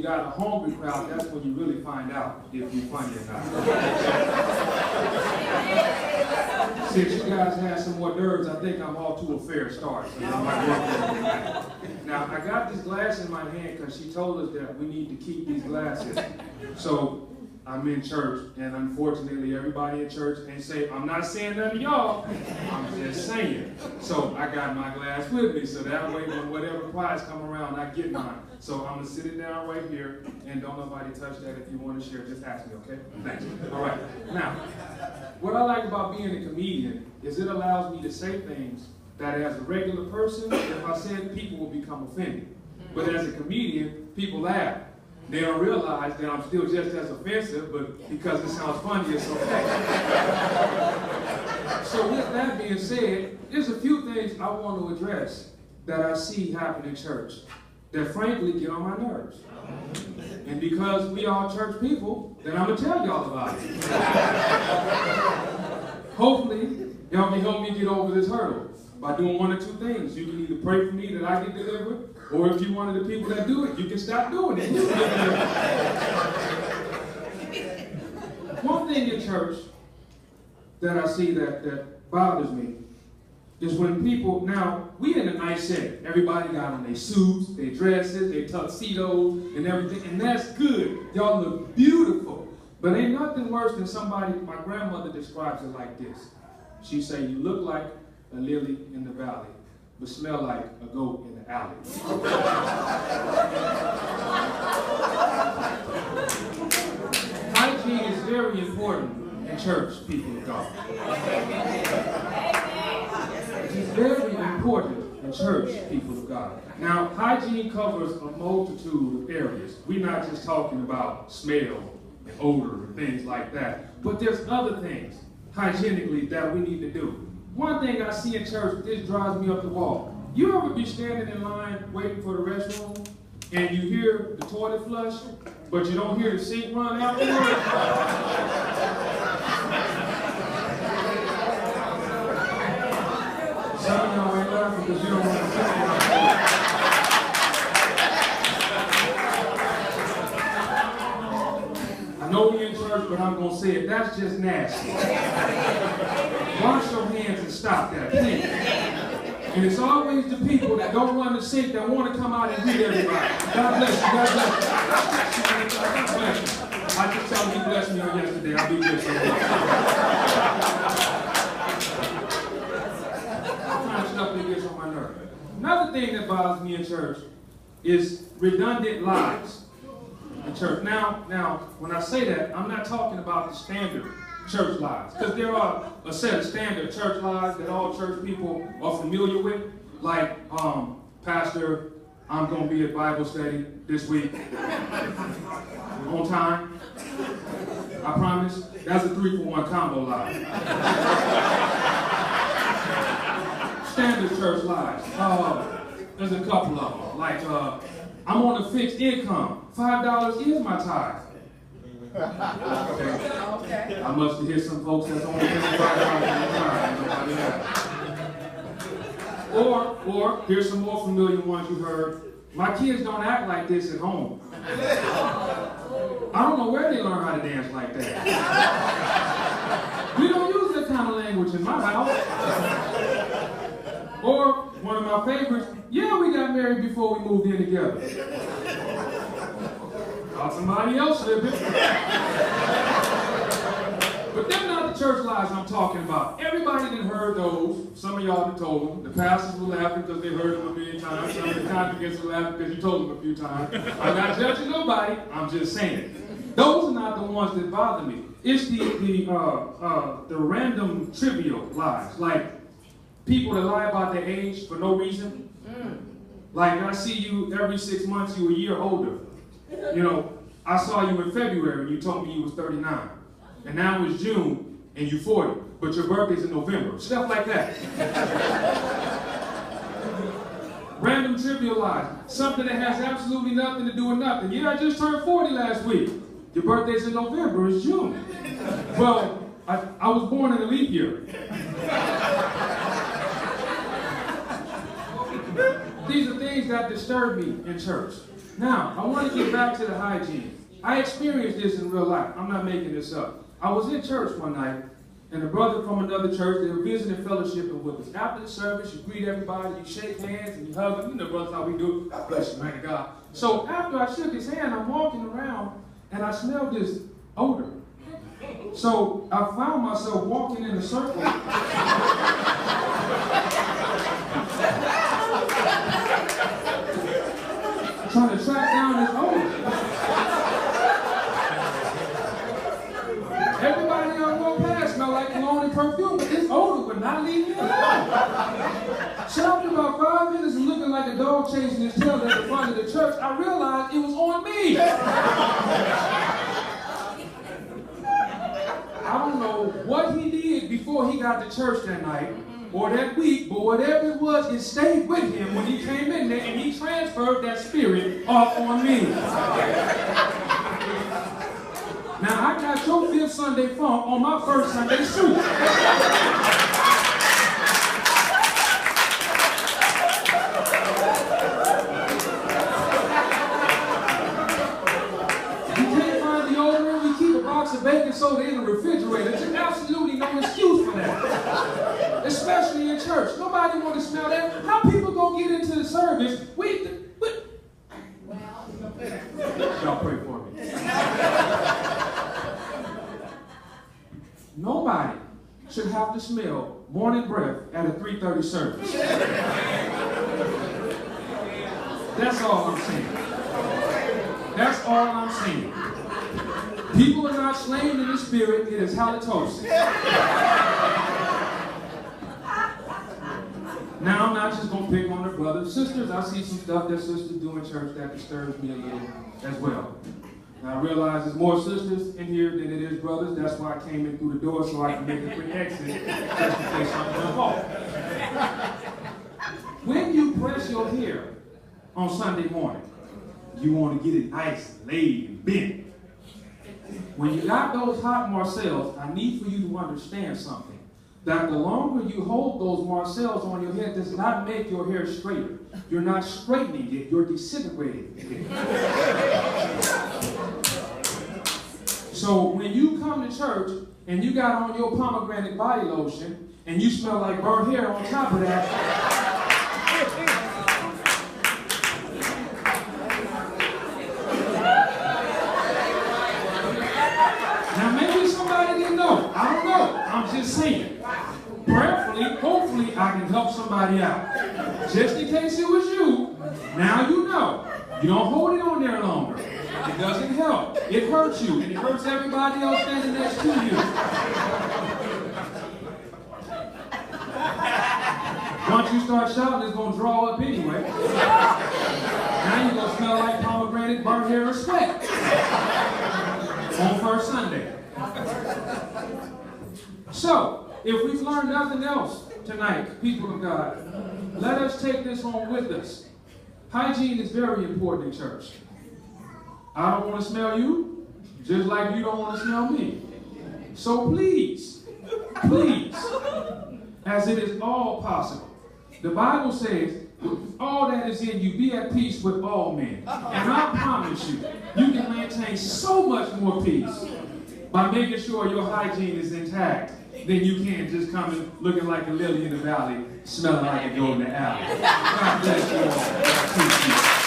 got a hungry crowd, that's when you really find out if you're funny or not. Since you guys had some more nerves, I think I'm off to a fair start. So now, I got this glass in my hand because she told us that we need to keep these glasses. So I'm in church, and unfortunately, everybody in church ain't say, I'm not saying none of y'all, I'm just saying. So I got my glass with me, so that way when whatever prize come around, I get mine. So I'm going to sit it down right here, and don't nobody touch that. If you want to share, just ask me, okay? Thanks. All right. Now, what I like about being a comedian is it allows me to say things that as a regular person, if I said, people will become offended. But as a comedian, people laugh. They don't realize that I'm still just as offensive, but because it sounds funny, it's okay. So with that being said, there's a few things I want to address that I see happen in church that frankly get on my nerves. And because we are church people, then I'm going to tell y'all about it. Hopefully, y'all can help me get over this hurdle by doing one or two things. You can either pray for me that I get delivered, or if you're one of the people that do it, you can stop doing it. One thing in church that I see that bothers me is when people, now, we in a nice setting. Everybody got on their suits, their dresses, their tuxedos, and everything, and that's good. Y'all look beautiful. But ain't nothing worse than somebody, my grandmother describes it like this. She say, you look like a lily in the valley, but smell like a goat in the alley. Hygiene is very important in church, people of God. It's very important in church, people of God. Now, hygiene covers a multitude of areas. We're not just talking about smell and odor and things like that, but there's other things hygienically that we need to do. One thing I see in church, this drives me up the wall. You ever be standing in line waiting for the restroom and you hear the toilet flush, but you don't hear the sink run afterwards? Some of y'all ain't laughing because you don't want to say it. I know we in church, but I'm going to say it. That's just nasty. Wash your hands and stop that, please. And it's always the people that don't run the sink that want to come out and greet everybody. God bless you. God bless you. God bless you. I just tell you, he blessed me on yesterday. I'll be good for you. I'm trying to stuff that gets on my nerve. Another thing that bothers me in church is redundant lies in church. Now, when I say that, I'm not talking about the standard church lies, because there are a set of standard church lies that all church people are familiar with, like, Pastor, I'm going to be at Bible study this week on time. I promise. That's a 3-for-1 combo lie. Standard church lies. There's a couple of them. Like, I'm on a fixed income. $5 is my tithe. Okay. I must have hit some folks that's only $55 a time. Or here's some more familiar ones you heard. My kids don't act like this at home. I don't know where they learn how to dance like that. We don't use that kind of language in my house. Or one of my favorites, yeah, we got married before we moved in together. Thought somebody else lived it. But they're not the church lies I'm talking about. Everybody that heard those, some of y'all that told them. The pastors were laughing because they heard them a million times. Some of the congregants were laughing because you told them a few times. I'm not judging nobody. I'm just saying. Those are not the ones that bother me. It's the random trivial lies. Like people that lie about their age for no reason. Like I see you every 6 months, you a year older. You know, I saw you in February and you told me you was 39. And now it's June and you're 40. But your birthday's in November. Stuff like that. Random trivial lies. Something that has absolutely nothing to do with nothing. Yeah, I just turned 40 last week. Your birthday's in November. It's June. Well, I was born in a leap year. These are things that disturb me in church. Now, I want to get back to the hygiene. I experienced this in real life. I'm not making this up. I was in church one night, and a brother from another church, they were visiting fellowshipping with us. After the service, you greet everybody, you shake hands, and you hug them. You know, brothers, how we do. God bless you, man of God. So after I shook his hand, I'm walking around, and I smelled this odor. So I found myself walking in a circle. Trying to track down this odor. Everybody I walked past smelled like cologne and perfume, but this odor would not leave me alone. So after about 5 minutes of looking like a dog chasing his tail at the front of the church, I realized it was on me. I don't know what he did before he got to church that night or that week, but whatever it was, it stayed with him when he came in there and he transferred that spirit off on me. Now, I got your Fifth Sunday funk on my first Sunday suit. Of baking soda in the refrigerator. There's absolutely no excuse for that. Especially in church. Nobody want to smell that. How people gonna get into the service? Y'all pray for me. Nobody should have to smell morning breath at a 3:30 service. That's all I'm saying. That's all I'm saying. People are not slain in the spirit, it is halitosis. Now, I'm not just going to pick on the brothers and sisters. I see some stuff that sisters do in church that disturbs me a little as well. Now, I realize there's more sisters in here than it is brothers. That's why I came in through the door so I can make a quick exit just in case something goes off. When you press your hair on Sunday morning, you want to get it nice, laid, and bent. When you got those hot Marcells, I need for you to understand something. That the longer you hold those Marcells on your head does not make your hair straighter. You're not straightening it, you're disintegrating it. So when you come to church and you got on your pomegranate body lotion and you smell like burnt hair on top of that, now maybe somebody didn't know. I don't know. I'm just saying. Prayerfully, hopefully I can help somebody out. Just in case it was you, now you know. You don't hold it on there longer. It doesn't help. It hurts you, and it hurts everybody else standing next to you. Once you start shouting, it's going to draw up anyway. Now you're going to smell like pomegranate, burnt hair, or sweat. On first Sunday. So, if we've learned nothing else tonight, people of God, let us take this home with us. Hygiene is very important in church. I don't want to smell you, just like you don't want to smell me. So please, please, as it is all possible, the Bible says, with all that is in you, be at peace with all men. And I promise you, you can maintain so much more peace by making sure your hygiene is intact than you can just coming looking like a lily in the valley, smelling like a goat in the alley. God bless you all.